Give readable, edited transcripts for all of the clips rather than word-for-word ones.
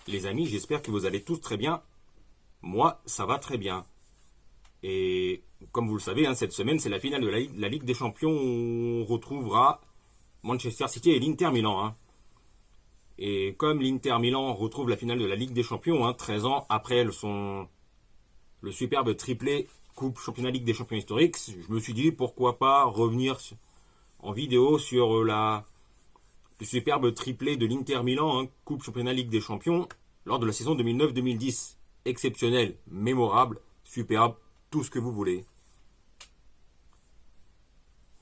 Les amis, j'espère que vous allez tous très bien. Moi, ça va très bien. Et comme vous le savez, hein, cette semaine, c'est la finale de la Ligue des Champions où on retrouvera Manchester City et l'Inter Milan. Hein. Et comme l'Inter Milan retrouve la finale de la Ligue des Champions, 13 ans après le superbe triplé Coupe Championnat Ligue des Champions historiques, je me suis dit pourquoi pas revenir en vidéo sur le superbe triplé de l'Inter Milan, Coupe Championnat Ligue des Champions, lors de la saison 2009-2010. Exceptionnel, mémorable, superbe, tout ce que vous voulez.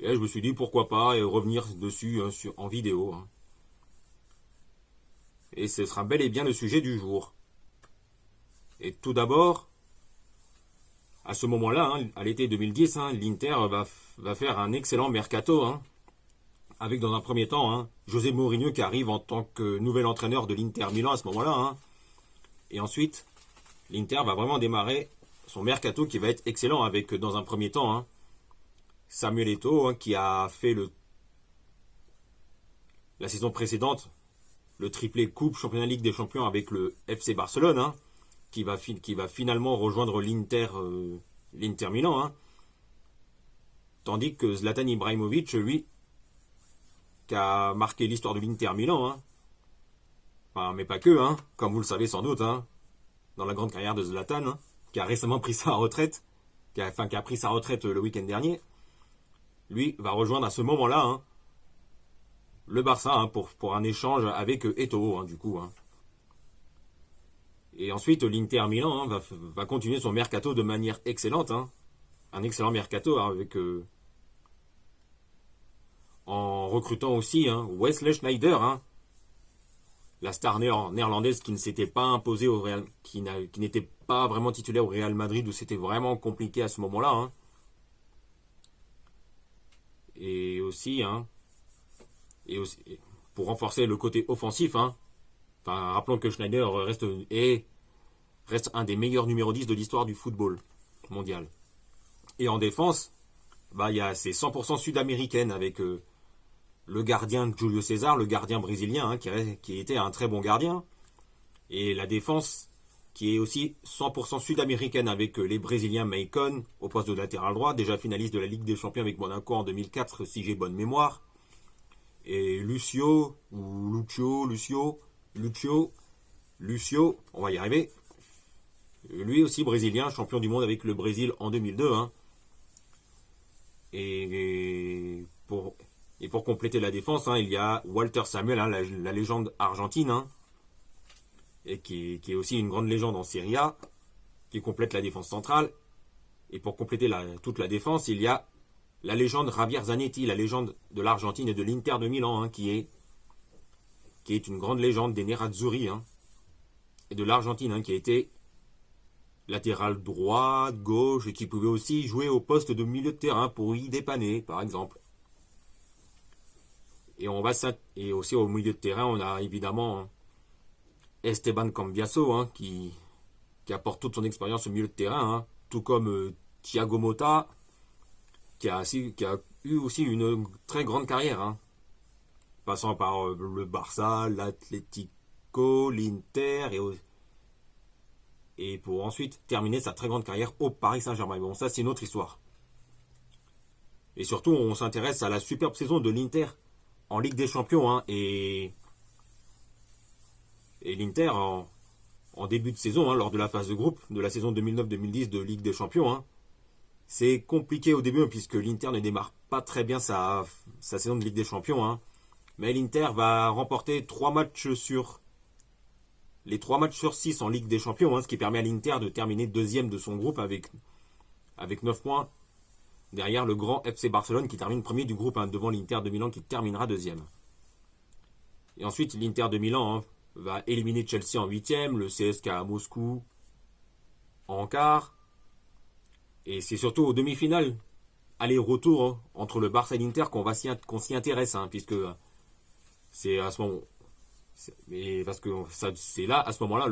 Et là, je me suis dit pourquoi pas revenir dessus en vidéo. Et ce sera bel et bien le sujet du jour. Et tout d'abord, à ce moment-là, à l'été 2010, l'Inter va faire un excellent mercato. Avec dans un premier temps José Mourinho qui arrive en tant que nouvel entraîneur de l'Inter Milan à ce moment-là. Et ensuite, l'Inter va vraiment démarrer son mercato qui va être excellent avec dans un premier temps Samuel Eto'o qui a fait la saison précédente le triplé Coupe Championnat Ligue des Champions avec le FC Barcelone qui va finalement rejoindre l'Inter Milan. Tandis que Zlatan Ibrahimovic, lui, qui a marqué l'histoire de l'Inter Milan, enfin, mais pas que, comme vous le savez sans doute, dans la grande carrière de Zlatan, qui a récemment pris sa retraite, qui a pris sa retraite le week-end dernier, lui va rejoindre à ce moment-là le Barça pour un échange avec Eto'o, du coup. Et ensuite, l'Inter Milan va continuer son mercato de manière excellente. Un excellent mercato avec en recrutant aussi Wesley Sneijder, la star néerlandaise qui ne s'était pas imposée au Real, qui n'était pas vraiment titulaire au Real Madrid, où c'était vraiment compliqué à ce moment-là. Et aussi, pour renforcer le côté offensif, rappelons que Schneider reste un des meilleurs numéro 10 de l'histoire du football mondial. Et en défense, c'est 100% sud-américaine avec le gardien Julio César, le gardien brésilien, qui était un très bon gardien. Et la défense qui est aussi 100% sud-américaine avec les Brésiliens Maicon au poste de latéral droit, déjà finaliste de la Ligue des Champions avec Monaco en 2004, si j'ai bonne mémoire. Et Lucio, on va y arriver. Lui aussi brésilien, champion du monde avec le Brésil en 2002. Et pour compléter la défense, il y a Walter Samuel, la légende argentine, et qui est aussi une grande légende en Serie A, qui complète la défense centrale. Et pour compléter toute la défense, il y a la légende Javier Zanetti, la légende de l'Argentine et de l'Inter de Milan, qui est une grande légende des Nerazzurri, et de l'Argentine, qui a été latéral droit, gauche, et qui pouvait aussi jouer au poste de milieu de terrain pour y dépanner, par exemple. Et aussi au milieu de terrain, on a évidemment Esteban Cambiaso, qui apporte toute son expérience au milieu de terrain, tout comme Thiago Motta, qui a eu aussi une très grande carrière, passant par le Barça, l'Atlético, l'Inter, et pour ensuite terminer sa très grande carrière au Paris Saint-Germain. Bon, ça c'est une autre histoire. Et surtout, on s'intéresse à la superbe saison de l'Inter en Ligue des Champions, et l'Inter en début de saison, lors de la phase de groupe de la saison 2009-2010 de Ligue des Champions, c'est compliqué au début puisque l'Inter ne démarre pas très bien sa saison de Ligue des Champions, mais l'Inter va remporter les 3 matchs sur 6 en Ligue des Champions, ce qui permet à l'Inter de terminer deuxième de son groupe avec 9 points derrière le grand FC Barcelone qui termine premier du groupe, devant l'Inter de Milan qui terminera deuxième. Et ensuite l'Inter de Milan va éliminer Chelsea en 8e, le CSK à Moscou en quart. Et c'est surtout aux demi-finales, aller-retour entre le Barça et l'Inter qu'on s'y intéresse, puisque c'est à ce moment, parce que c'est là à ce moment-là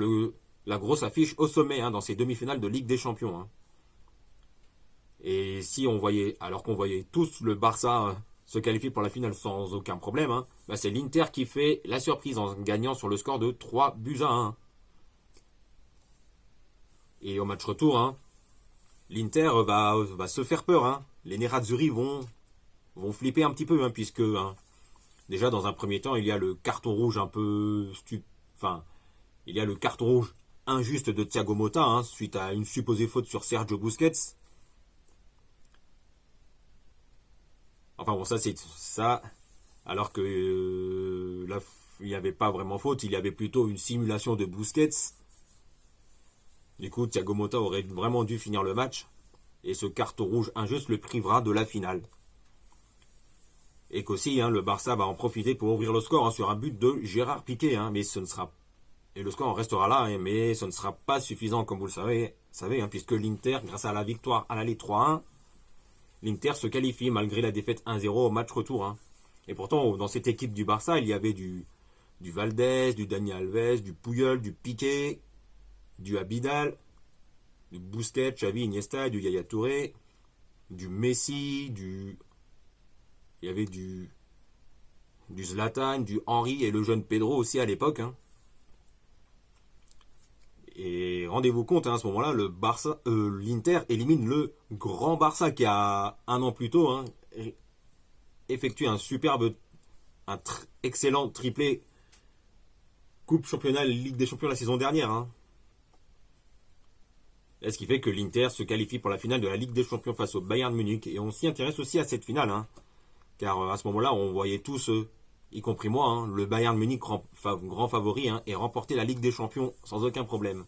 la grosse affiche au sommet dans ces demi-finales de Ligue des Champions. Et si alors qu'on voyait tous le Barça se qualifier pour la finale sans aucun problème, c'est l'Inter qui fait la surprise en gagnant sur le score de 3 buts à 1. Et au match retour, l'Inter va se faire peur. Les Nerazzurri vont flipper un petit peu, puisque déjà dans un premier temps, il y a le carton rouge un peu enfin, il y a le carton rouge injuste de Thiago Motta, suite à une supposée faute sur Sergio Busquets. Enfin bon, ça c'est ça. Alors que là, il n'y avait pas vraiment faute, il y avait plutôt une simulation de Busquets. Du coup, Thiago Motta aurait vraiment dû finir le match. Et ce carton rouge injuste le privera de la finale. Et qu'aussi, le Barça va en profiter pour ouvrir le score sur un but de Gérard Piqué. Mais ce ne sera et le score en restera là, mais ce ne sera pas suffisant, comme vous le savez, puisque l'Inter, grâce à la victoire à l'aller 3-1, l'Inter se qualifie malgré la défaite 1-0 au match retour. Et pourtant, dans cette équipe du Barça, il y avait du Valdés, du Dani Alves, du Puyol, du Piqué, du Abidal, du Busquets, Xavi, Iniesta, du Yaya Touré, du Messi, il y avait du Zlatan, du Henry et le jeune Pedro aussi à l'époque. Et rendez-vous compte, à ce moment-là, l'Inter élimine le grand Barça qui a un an plus tôt effectué excellent triplé Coupe Championnat Ligue des Champions la saison dernière. Et ce qui fait que l'Inter se qualifie pour la finale de la Ligue des Champions face au Bayern Munich. Et on s'y intéresse aussi à cette finale, car à ce moment-là, on voyait tous, y compris moi, le Bayern Munich grand favori et remporter la Ligue des Champions sans aucun problème.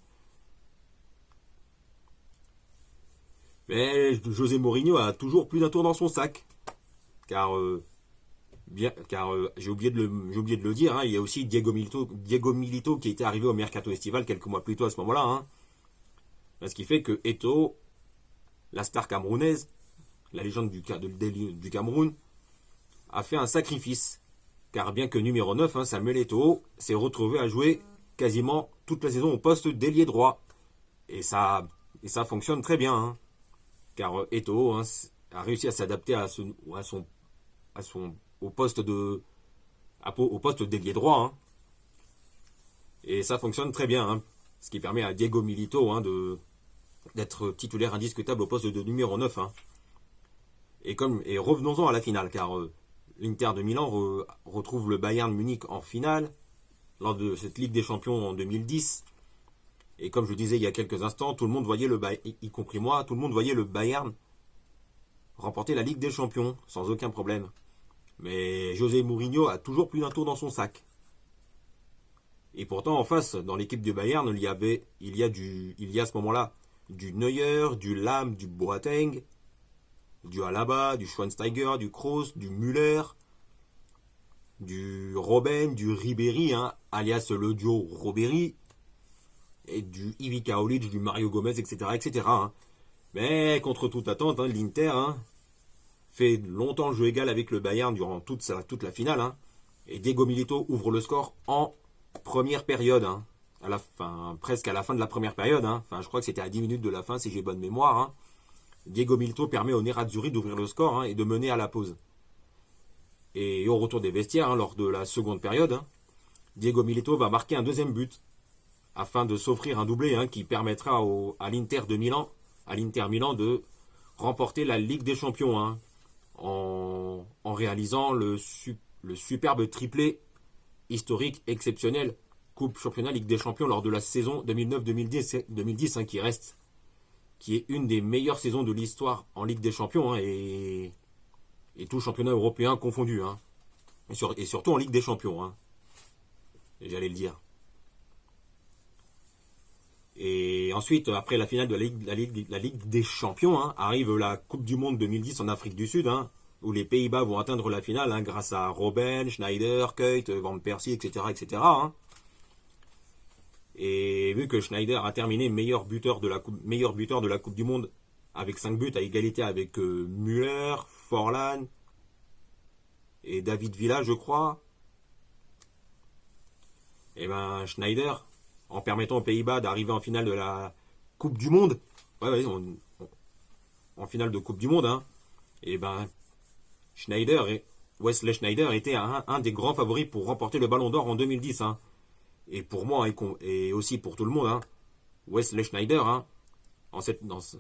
Mais José Mourinho a toujours plus d'un tour dans son sac, car j'ai oublié de le dire, il y a aussi Diego Milito qui était arrivé au mercato estival quelques mois plus tôt à ce moment-là. Ce qui fait que Eto'o, la star camerounaise, la légende du Cameroun, a fait un sacrifice. Car bien que numéro 9, Samuel Eto'o s'est retrouvé à jouer quasiment toute la saison au poste d'ailier droit. Et ça fonctionne très bien. Car Eto'o a réussi à s'adapter au poste d'ailier droit. Et ça fonctionne très bien. Ce qui permet à Diego Milito d'être titulaire indiscutable au poste de numéro 9. Et revenons-en à la finale, car l'Inter de Milan retrouve le Bayern Munich en finale lors de cette Ligue des Champions en 2010. Et comme je disais il y a quelques instants, tout le monde voyait y compris moi, tout le monde voyait le Bayern remporter la Ligue des Champions sans aucun problème. Mais José Mourinho a toujours plus d'un tour dans son sac. Et pourtant, en face, dans l'équipe du Bayern, il y a à ce moment-là du Neuer, du Lahm, du Boateng, du Alaba, du Schweinsteiger, du Kroos, du Müller, du Robben, du Ribéry, alias le duo Robéry, et du Ivica Olic, du Mario Gomez, etc. etc. Mais contre toute attente, l'Inter fait longtemps le jeu égal avec le Bayern durant toute la finale. Et Diego Milito ouvre le score en première période, presque à la fin de la première période. Je crois que c'était à 10 minutes de la fin si j'ai bonne mémoire. Diego Milito permet aux Nerazzurri d'ouvrir le score et de mener à la pause. Et au retour des vestiaires, lors de la seconde période, Diego Milito va marquer un deuxième but afin de s'offrir un doublé qui permettra à l'Inter Milan de remporter la Ligue des Champions en réalisant le superbe triplé historique, exceptionnel, Coupe Championnat Ligue des Champions lors de la saison 2009-2010 qui est une des meilleures saisons de l'histoire en Ligue des Champions et tout championnat européen confondu. Et surtout en Ligue des Champions. Et j'allais le dire. Et ensuite, après la finale de la Ligue des Champions, arrive la Coupe du Monde 2010 en Afrique du Sud, où les Pays-Bas vont atteindre la finale grâce à Robben, Schneider, Kuyt, Van Persie, etc. etc. Et vu que Schneider a terminé meilleur buteur de la Coupe du Monde avec 5 buts à égalité avec Müller, Forlan et David Villa, je crois, et Schneider, en permettant aux Pays-Bas d'arriver en finale de la Coupe du Monde, en finale de Coupe du Monde, et Wesley Schneider était un des grands favoris pour remporter le Ballon d'Or en 2010. Et pour moi, et aussi pour tout le monde, Wesley Schneider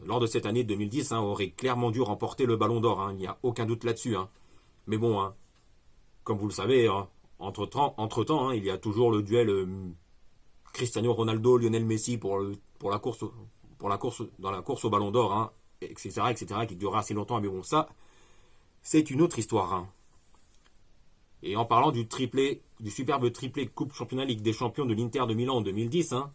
lors de cette année 2010, hein, aurait clairement dû remporter le Ballon d'Or. Hein, il n'y a aucun doute là-dessus. Hein. Mais bon, hein, comme vous le savez, hein, entre-temps, hein, il y a toujours le duel Cristiano Ronaldo, Lionel Messi dans la course au Ballon d'Or, hein, etc., qui durera assez longtemps. Mais bon, ça, c'est une autre histoire. Hein. Et en parlant du superbe triplé Coupe Championnat Ligue des Champions de l'Inter de Milan en 2010, hein,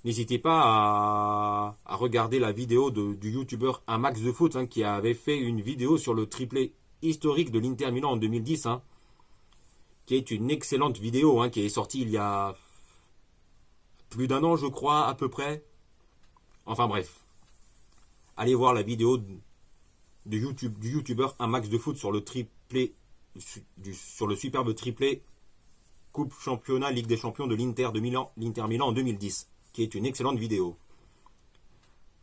n'hésitez pas à regarder la vidéo du youtubeur Un Max de Foot, hein, qui avait fait une vidéo sur le triplé historique de l'Inter Milan en 2010, hein, qui est une excellente vidéo, hein, qui est sortie il y a plus d'un an, je crois, à peu près. Enfin bref, allez voir la vidéo du youtubeur Un Max de Foot sur le triplé, sur le superbe triplé Coupe Championnat Ligue des Champions de l'Inter Milan en 2010, qui est une excellente vidéo.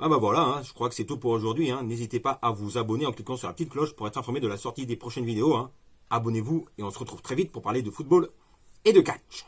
Ah bah voilà, hein, je crois que c'est tout pour aujourd'hui. Hein. N'hésitez pas à vous abonner en cliquant sur la petite cloche pour être informé de la sortie des prochaines vidéos. Hein. Abonnez-vous et on se retrouve très vite pour parler de football et de catch.